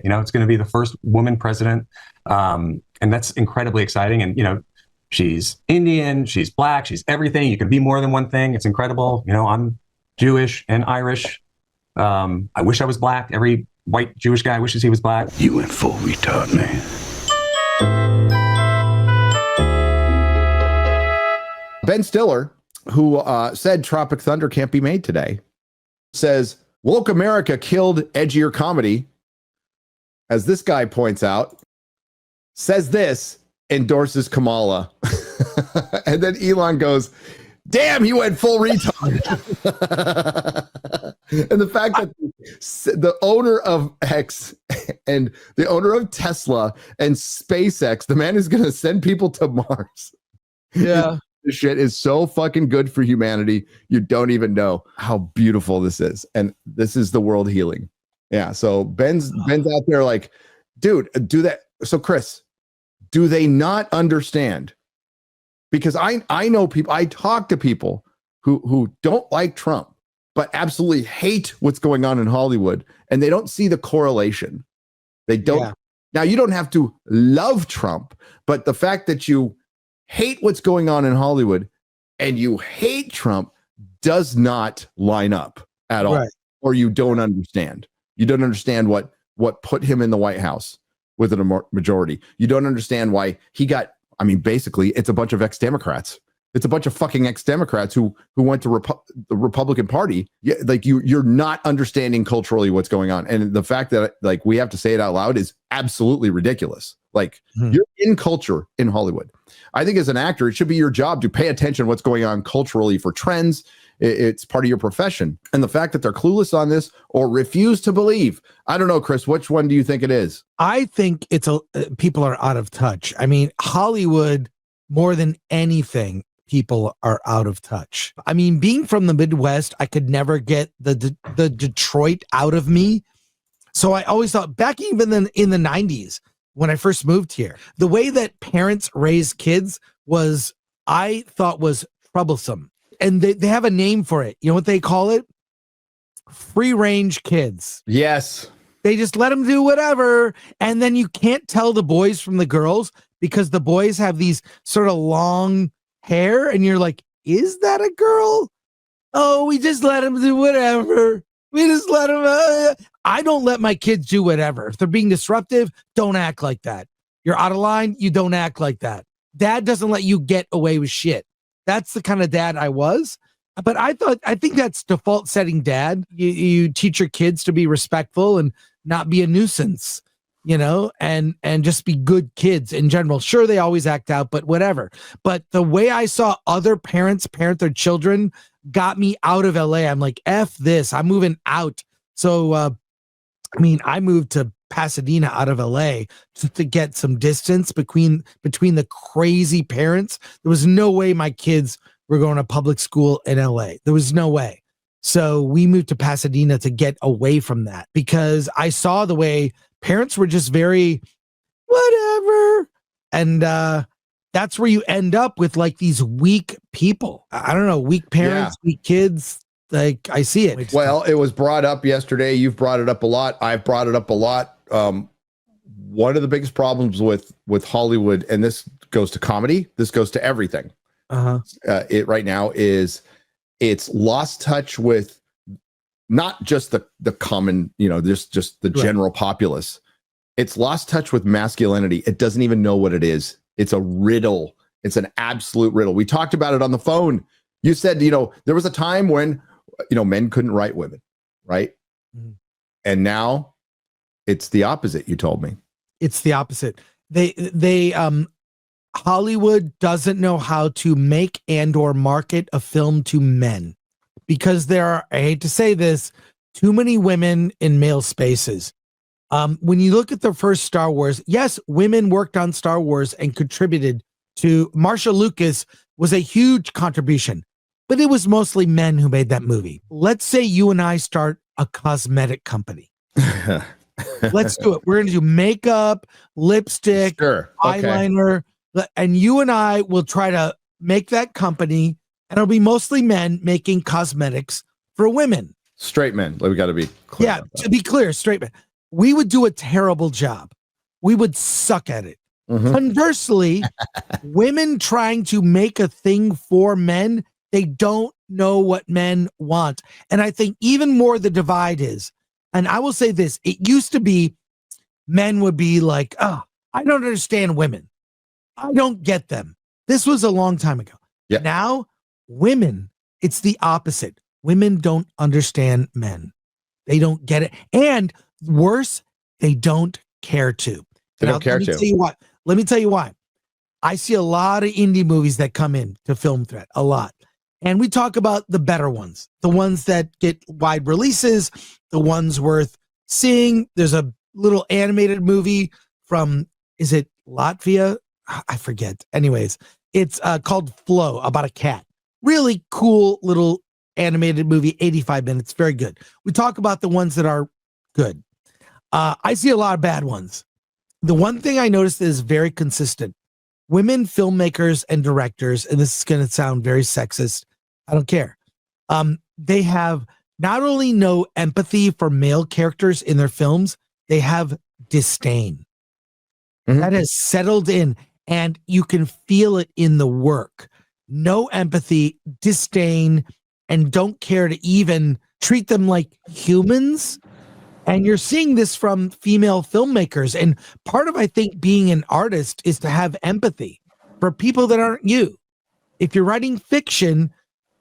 You know, it's going to be the first woman president. And that's incredibly exciting. And, you know, she's Indian, she's black, she's everything. You can be more than one thing. It's incredible. You know, I'm Jewish and Irish. I wish I was black. Every white Jewish guy wishes he was black. You went full retard, man. Ben Stiller, who said Tropic Thunder can't be made today, says, woke America killed edgier comedy. As this guy points out, says this, endorses Kamala. And then Elon goes, damn, he went full retard. And the fact that the owner of X and the owner of Tesla and SpaceX, the man is going to send people to Mars. Yeah. This shit is so fucking good for humanity. You don't even know how beautiful this is. And this is the world healing. Yeah. So Ben's out there like, dude, do that. So Chris, do they not understand? Because I know people, I talk to people who don't like Trump, but absolutely hate what's going on in Hollywood. And they don't see the correlation. They don't. Yeah. Now you don't have to love Trump, but the fact that you hate what's going on in Hollywood and you hate Trump does not line up at all. Right. Or you don't understand. You don't understand what put him in the White House with a majority. You don't understand why he got, I mean, basically it's a bunch of ex-Democrats. It's a bunch of fucking ex-Democrats who went to the Republican Party. Yeah, like you're not understanding culturally what's going on. And the fact that like we have to say it out loud is absolutely ridiculous. Like you're in culture in Hollywood. I think as an actor, it should be your job to pay attention to what's going on culturally for trends. It's part of your profession. And the fact that they're clueless on this or refuse to believe, I don't know, Chris, which one do you think it is? I think it's people are out of touch. I mean, Hollywood, more than anything, people are out of touch. I mean, being from the Midwest, I could never get the Detroit out of me. So I always thought back even in the 90s, when I first moved here, the way that parents raise kids I thought was troublesome. And they have a name for it. You know what they call it? Free range kids. Yes. They just let them do whatever. And then you can't tell the boys from the girls because the boys have these sort of long hair. And you're like, is that a girl? Oh, we just let them do whatever. We just let them. I don't let my kids do whatever. If they're being disruptive, don't act like that. You're out of line. You don't act like that. Dad doesn't let you get away with shit. That's the kind of dad I was. But I think that's default setting dad. You teach your kids to be respectful and not be a nuisance, you know, and just be good kids in general. Sure, they always act out, but whatever. But the way I saw other parents parent their children got me out of LA. I'm like, F this, I'm moving out. So, I mean, I moved to Pasadena out of LA just to get some distance between the crazy parents. There was no way my kids were going to public school in LA. There was no way. So we moved to Pasadena to get away from that because I saw the way parents were just very whatever. And that's where you end up with like these weak people. I don't know, weak parents, weak kids. Like I see it. Well, it was brought up yesterday. You've brought it up a lot. I've brought it up a lot. One of the biggest problems with Hollywood, and this goes to comedy, this goes to everything. It right now is it's lost touch with not just the common, you know, just the general populace. It's lost touch with masculinity. It doesn't even know what it is. It's a riddle. It's an absolute riddle. We talked about it on the phone. You said, you know, there was a time when, you know, men couldn't write women, right? And now it's the opposite. You told me it's the opposite. Hollywood doesn't know how to make and or market a film to men because there are, I hate to say this, too many women in male spaces. When you look at the first Star Wars, yes, women worked on Star Wars and contributed to. Marsha Lucas was a huge contribution, but it was mostly men who made that movie. Let's say you and I start a cosmetic company. Let's do it. We're going to do makeup, lipstick, eyeliner, and you and I will try to make that company, and it'll be mostly men making cosmetics for women. Straight men. We got to be clear. Yeah, to be clear, straight men. we would do a terrible job. We would suck at it. Mhm. Conversely, women trying to make a thing for men, they don't know what men want. And I think even more the divide is, and I will say this, it used to be men would be like, oh, I don't understand women. I don't get them. This was a long time ago. Yeah. Now, women, it's the opposite. Women don't understand men. They don't get it. And worse, they don't care to. They don't care let me to. tell you what. Let me tell you why. I see a lot of indie movies that come in to Film Threat, a lot. And we talk about the better ones, the ones that get wide releases, the ones worth seeing. There's a little animated movie from, is it Latvia? I forget. Anyways, it's called Flow, about a cat. Really cool little animated movie, 85 minutes, very good. We talk about the ones that are good. I see a lot of bad ones. The one thing I noticed is very consistent. Women filmmakers and directors, and this is going to sound very sexist, I don't care. They have not only no empathy for male characters in their films, they have disdain. Mhm. That has settled in, and you can feel it in the work. No empathy, disdain, and don't care to even treat them like humans. And you're seeing this from female filmmakers. And part of, I think, being an artist is to have empathy for people that aren't you. If you're writing fiction,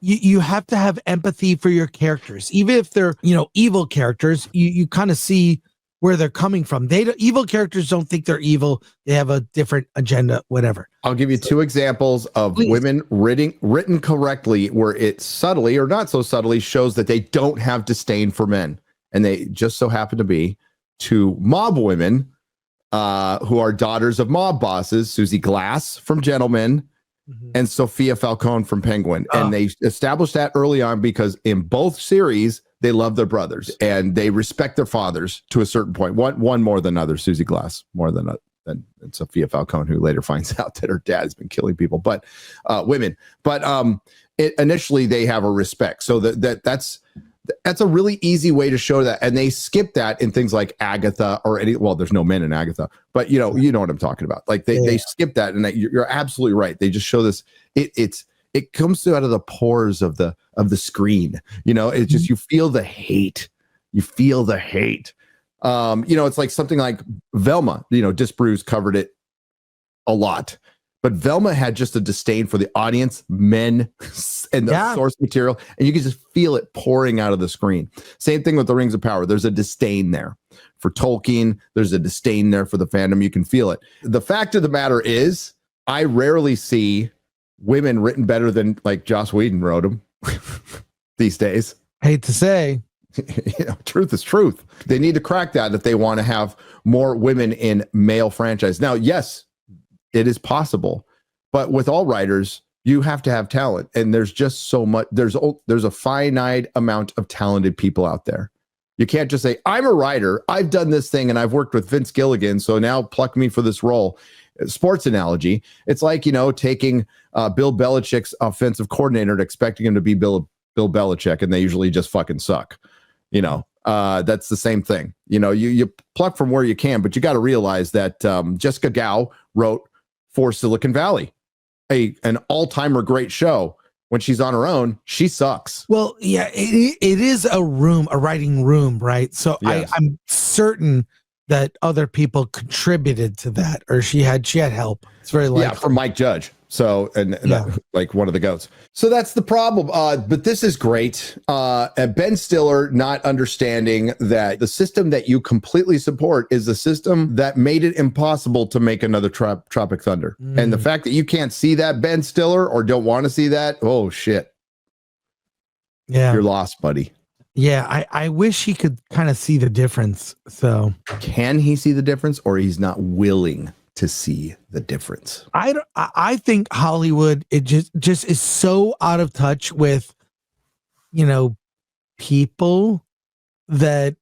you have to have empathy for your characters. Even if they're, evil characters, you kind of see where they're coming from. Evil characters don't think they're evil. They have a different agenda, whatever. I'll give you two examples of women written correctly where it subtly or not so subtly shows that they don't have disdain for men. And they just so happen to be two mob women who are daughters of mob bosses, Susie Glass from Gentlemen and Sophia Falcone from Penguin. And they established that early on because in both series, they love their brothers and they respect their fathers to a certain point. One more than others, Susie Glass more than Sophia Falcone, who later finds out that her dad's been killing people, but women. But initially they have a respect. So that's a really easy way to show that. And they skip that in things like Agatha or there's no men in Agatha, but you know what I'm talking about. Like they skip that. And you're absolutely right. They just show this. It comes out of the pores of the screen. It's just, you feel the hate. It's like something like Velma, Disbrews covered it a lot. But Velma had just a disdain for the audience, men, and the source material. And you can just feel it pouring out of the screen. Same thing with the Rings of Power. There's a disdain there for Tolkien. There's a disdain there for the fandom. You can feel it. The fact of the matter is, I rarely see women written better than like Joss Whedon wrote them these days. Hate to say. Truth is truth. They need to crack that if they want to have more women in male franchise. Now, yes, it is possible, but with all writers, you have to have talent, and there's just so much. There's a finite amount of talented people out there. You can't just say, "I'm a writer. I've done this thing, and I've worked with Vince Gilligan, so now pluck me for this role." Sports analogy. It's like taking Bill Belichick's offensive coordinator and expecting him to be Bill Belichick, and they usually just fucking suck. That's the same thing. You pluck from where you can, but you got to realize that Jessica Gao wrote for Silicon Valley, an all-timer great show. When she's on her own, she sucks. Well, yeah, it is a writing room, right? So yes. I'm certain that other people contributed to that, or she had help. It's very likely. From Mike Judge. So, like one of the goats. So that's the problem. But this is great. And Ben Stiller not understanding that the system that you completely support is the system that made it impossible to make another Tropic Thunder. And the fact that you can't see that, Ben Stiller, or don't want to see that, oh shit. Yeah. You're lost, buddy. Yeah, I wish he could kind of see the difference. So can he see the difference, or he's not willing to see the difference? I think Hollywood, it just is so out of touch with people that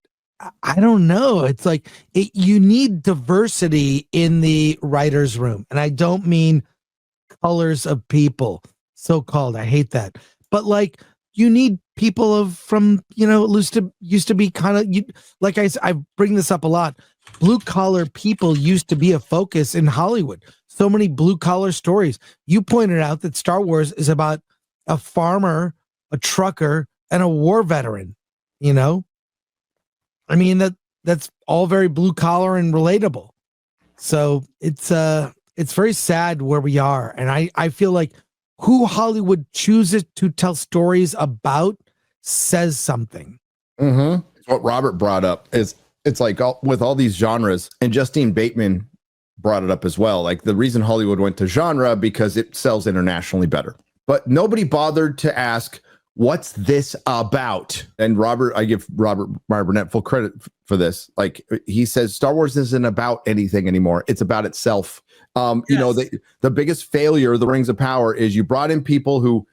I don't know. It's like you need diversity in the writer's room, and I don't mean colors of people, so-called. I hate that, but like you need people from used to be kind of like I bring this up a lot. Blue collar people used to be a focus in Hollywood. So many blue collar stories. You pointed out that Star Wars is about a farmer, a trucker, and a war veteran. I mean that's all very blue collar and relatable. So it's very sad where we are, and I feel like who Hollywood chooses to tell stories about says something. Mm-hmm. What Robert brought up is it's like with all these genres, and Justine Bateman brought it up as well. Like the reason Hollywood went to genre because it sells internationally better, but nobody bothered to ask, what's this about? And I give Robert Meyer Burnett full credit for this. Like he says, Star Wars isn't about anything anymore. It's about itself. Yes. The biggest failure of the Rings of Power is you brought in people who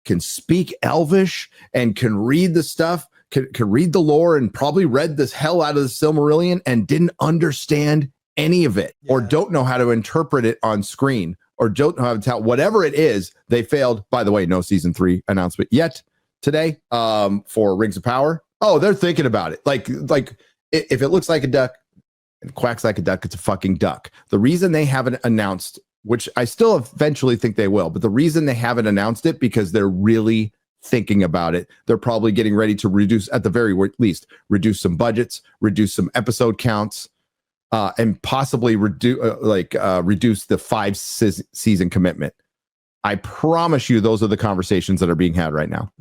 can speak Elvish and can read the stuff, can read the lore, and probably read this hell out of the Silmarillion and didn't understand any of it, or don't know how to interpret it on screen, or don't know how to tell. Whatever it is, they failed. By the way, no season 3 announcement yet today for Rings of Power. Oh, they're thinking about it. Like if it looks like a duck and quacks like a duck, it's a fucking duck. The reason they haven't announced, which I still eventually think they will, but the reason they haven't announced it because they're really thinking about it. They're probably getting ready to reduce, at the very least, reduce some budgets, reduce some episode counts, and possibly reduce the 5-season commitment. I promise you, those are the conversations that are being had right now.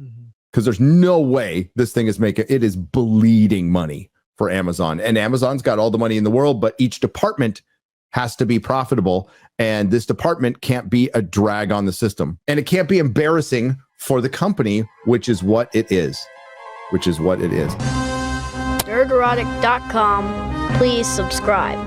Because there's no way this thing it is bleeding money for Amazon, and Amazon's got all the money in the world, but each department has to be profitable, and this department can't be a drag on the system, and it can't be embarrassing for the company, which is what it is. Nerdrotic.com. Please subscribe.